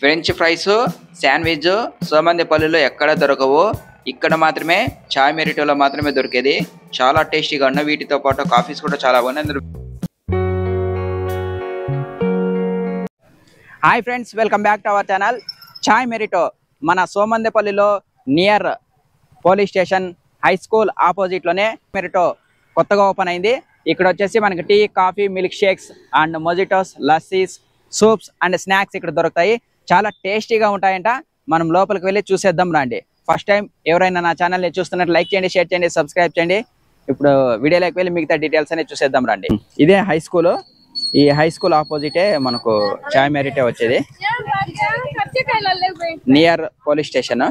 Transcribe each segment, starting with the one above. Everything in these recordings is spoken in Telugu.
ఫ్రెంచ్ ఫ్రైస్, శాండ్విచ్ సోమందిపల్లిలో ఎక్కడ దొరకవు. ఇక్కడ మాత్రమే చాయ్ మెరిటోలో మాత్రమే దొరికేది. చాలా టేస్టీగా ఉన్నాయి. వీటితో పాటు కాఫీస్ కూడా చాలా బాగున్నాయి. Hi friends, welcome back to our channel Chai Merito. మన సోమందిపల్లిలో near police station high school ఆపోజిట్లోనే మెరిటో కొత్తగా ఓపెన్ అయింది. ఇక్కడ వచ్చేసి మనకి tea, coffee, milk shakes and mojitos, lassis, soups and snacks ఇక్కడ దొరుకుతాయి. చాలా టేస్టీగా ఉంటాయంట. మనం లోపలికి వెళ్ళి చూసేద్దాం రండి. ఫస్ట్ టైం ఎవరైనా నా ఛానల్ని చూస్తున్నట్టు లైక్ చేయండి, షేర్ చేయండి, సబ్స్క్రైబ్ చేయండి. ఇప్పుడు వీడియోలోకి వెళ్ళి మిగతా డీటెయిల్స్ అనేది చూసేద్దాం రండి. ఇదే హై స్కూల్. ఈ హై స్కూల్ ఆపోజిటే మనకు చాయ్ మెరిటే వచ్చేది, నియర్ పోలీస్ స్టేషన్.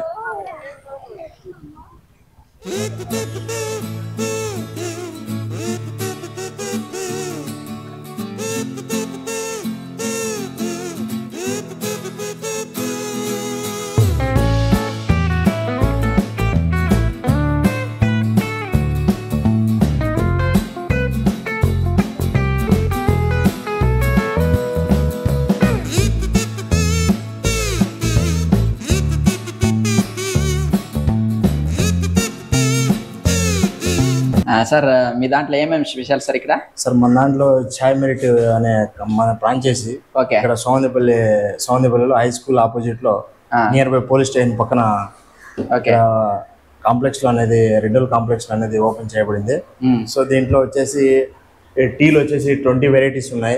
సార్, మీ దాంట్లో ఏమేమి స్పెషల్ సార్ ఇక్కడ? సార్ మన దాంట్లో చాయ్ మెరిట్ అనే మన ఫ్రాంచైజీ ఇక్కడ సోమందిపల్లిలో హై స్కూల్ ఆపోజిట్ లో నియర్ బై పోలీస్ స్టేషన్ పక్కన కాంప్లెక్స్ లో అనేది రెడ్డల్ కాంప్లెక్స్ లో అనేది ఓపెన్ చేయబడింది. సో దీంట్లో వచ్చేసి టీలు వచ్చేసి 20 వెరైటీస్ ఉన్నాయి.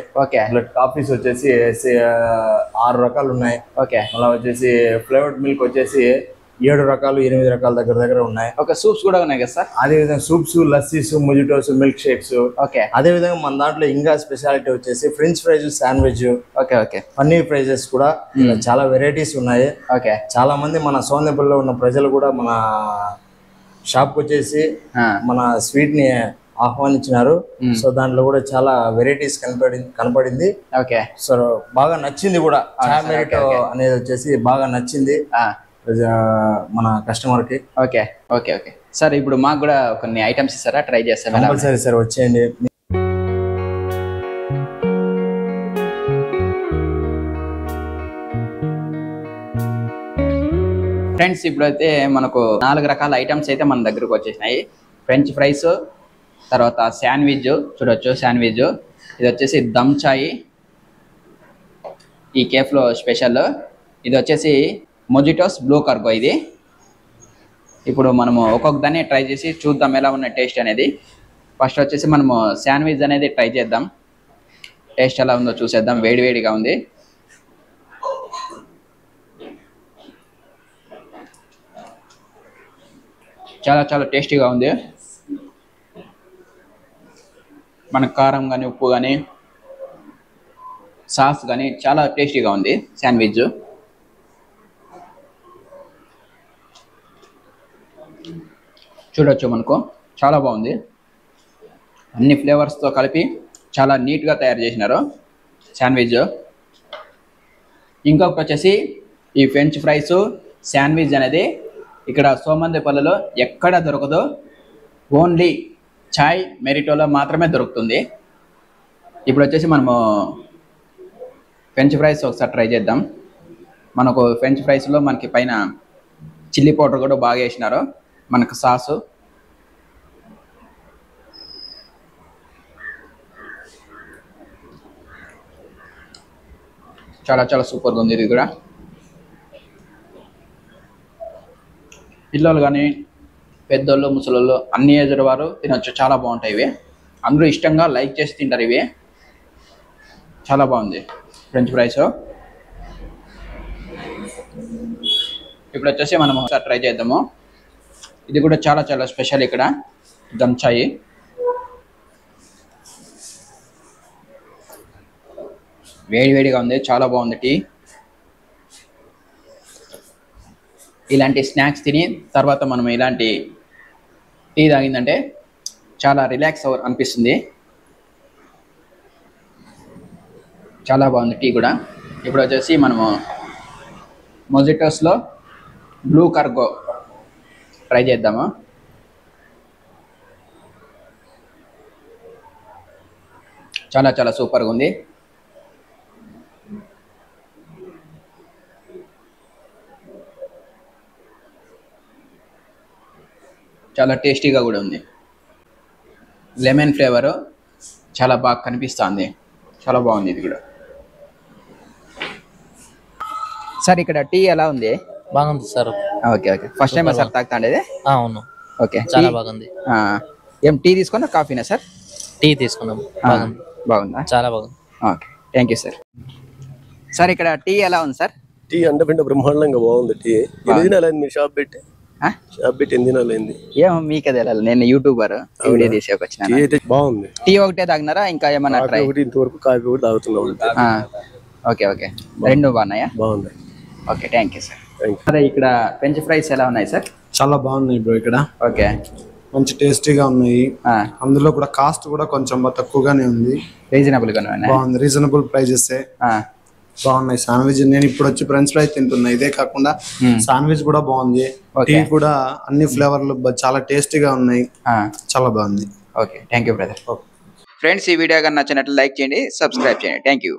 కాఫీస్ వచ్చేసి 6 రకాలు ఉన్నాయి. అలా వచ్చేసి ఫ్లేవర్డ్ మిల్క్ వచ్చేసి 7 రకాలు 8 రకాల దగ్గర ఉన్నాయి. సూప్స్ కూడా ఉన్నాయి కదా సార్? అదే విధంగా soups, lassis, mojitos, milk shakes. అదే విధంగా మన దాంట్లో ఇంకా స్పెషాలిటీ వచ్చేసి ఫ్రెంచ్ ఫ్రైస్, శాండ్విచ్, పన్నీర్ ఫ్రైజెస్ కూడా చాలా వెరైటీస్ ఉన్నాయి. చాలా మంది మన సోమందిపల్లిలో ఉన్న ప్రజలు కూడా మన షాప్ కు వచ్చేసి మన స్వీట్ ని ఆహ్వానించినారు. సో దాంట్లో కూడా చాలా వెరైటీస్ కనపడింది. సో బాగా నచ్చింది కూడా. చాయ్ మెరిటో అనేది వచ్చేసి బాగా నచ్చింది మన కస్టమర్ కి. ఓకే సార్, ఇప్పుడు మాకు కూడా కొన్ని ఐటమ్స్ ఇస్తారా? ట్రై చేస్తాను. సరే సార్, వచ్చేయండి. ఫ్రెండ్స్, ఇప్పుడైతే మనకు 4 రకాల ఐటమ్స్ అయితే మన దగ్గరకు వచ్చేసినాయి. ఫ్రెంచ్ ఫ్రైస్, తర్వాత శాండ్విచ్ చూడొచ్చు. శాండ్విచ్ ఇది వచ్చేసి దమ్ చాయ్, ఈ కేఫ్లో స్పెషల్. ఇది వచ్చేసి మొజిటోస్ బ్లూ కార్గో. ఇది ఇప్పుడు మనము ఒక్కొక్క దాన్ని ట్రై చేసి చూద్దాం ఎలా ఉన్న టేస్ట్ అనేది. ఫస్ట్ వచ్చేసి మనము శాండ్విచ్ అనేది ట్రై చేద్దాం. టేస్ట్ ఎలా ఉందో చూసేద్దాం. వేడివేడిగా ఉంది. చాలా టేస్టీగా ఉంది. మన కారం కానీ, ఉప్పు కానీ, సాస్ కానీ చాలా టేస్టీగా ఉంది శాండ్విచ్. చూడొచ్చు, మనకు చాలా బాగుంది. అన్ని ఫ్లేవర్స్తో కలిపి చాలా నీట్గా తయారు చేసినారు శాండ్విచ్. ఇంకొకటి వచ్చేసి ఈ ఫ్రెంచ్ ఫ్రైస్, శాండ్విచ్ అనేది ఇక్కడ సోమందిపల్లిలో ఎక్కడ దొరకదో, ఓన్లీ చాయ్ మెరిటోలో మాత్రమే దొరుకుతుంది. ఇప్పుడు వచ్చేసి మనము ఫ్రెంచ్ ఫ్రైస్ ఒకసారి ట్రై చేద్దాం. మనకు ఫ్రెంచ్ ఫ్రైస్లో మనకి పైన చిల్లీ పౌడర్ కూడా బాగా వేసినారు. మనకు సాసు చాలా సూపర్గా ఉంది. ఇది కూడా పిల్లలు కానీ, పెద్దోళ్ళు, ముసలోళ్ళు, అన్ని ఏజ్ల వారు తినొచ్చు. చాలా బాగుంటాయి ఇవి. అందరూ ఇష్టంగా లైక్ చేసి తింటారు. ఇవి చాలా బాగుంది ఫ్రెంచ్ ఫ్రైస్. ఇప్పుడు వచ్చేసి మనం ఒకసారి ట్రై చేద్దాము. ఇది కూడా చాలా స్పెషల్ ఇక్కడ, దమ్ చాయ్. వేడివేడిగా ఉంది, చాలా బాగుంది టీ. ఇలాంటి స్నాక్స్ తిని తర్వాత మనం ఇలాంటి టీ తాగిందంటే చాలా రిలాక్స్ అనిపిస్తుంది. చాలా బాగుంది టీ కూడా. ఇప్పుడు వచ్చేసి మనము మొజిటోస్లో బ్లూ కార్గో ట్రై చేద్దాము. చాలా సూపర్గా ఉంది. చాలా టేస్టీగా కూడా ఉంది. లెమన్ ఫ్లేవర్ చాలా బాగా కనిపిస్తుంది. చాలా బాగుంది ఇది కూడా. సార్ ఇక్కడ టీ ఎలా ఉంది? బాగుంది sir. Okay okay. First time sir తాగుతాండేది? అవును. ఓకే. చాలా బాగుంది. ఏం టీ తీసుకున్నా కాఫీనా సార్? టీ తీసుకున్నాం. బాగుంది. బాగుందా? చాలా బాగుంది. Okay, thank you sir. Sir ఇక్కడ టీ ఎలా ఉంది సార్? టీ అండపిండ బ్రహ్మాండంగా బాగుంది. టీ ఎన్ని దినాలైంది మీరు షాప్ పెట్టి? ఎన్ని దినాలైంది? ఏమో మీకే తెలియాలి, నేను యూట్యూబర్ వీడియో తీసేకి వచ్చిన. టీ అయితే బాగుంది. టీ ఒకటే తాగినారా ఇంకా ఏమన్నా ట్రై? ఒకటి ఇంతవరకు కాఫీ కూడా తాగుతున్నాం. ఓకే ఓకే, రెండు బాగున్నాయా? బాగుంది. Okay, thank you sir. అదే ఇక్కడ ఫ్రెంచ్ ఫ్రైస్ ఎలా ఉన్నాయి సార్? చాలా బాగున్నాయి బ్రో. ఇక్కడ ఓకే, మంచి టేస్టీగా ఉన్నాయి. అందులో కూడా కాస్ట్ కూడా కొంచెం తక్కువగానే ఉంది. రీజనబుల్ గా బాగుంది. రీజనబుల్ ప్రైజెస్ బాగున్నాయి. శాండ్విచ్ నేను ఇప్పుడు వచ్చి ఫ్రెంచ్ ఫ్రైస్ తింటున్నా. ఇదే కాకుండా శాండ్విచ్ కూడా బాగుంది. టీ కూడా అన్ని ఫ్లేవర్లు చాలా టేస్టీగా ఉన్నాయి. చాలా బాగుంది. Okay, thank you brother. Friends, ఈ వీడియో కానీ నచ్చినట్లు లైక్ చేయండి, సబ్స్క్రైబ్ చేయండి. Thank you.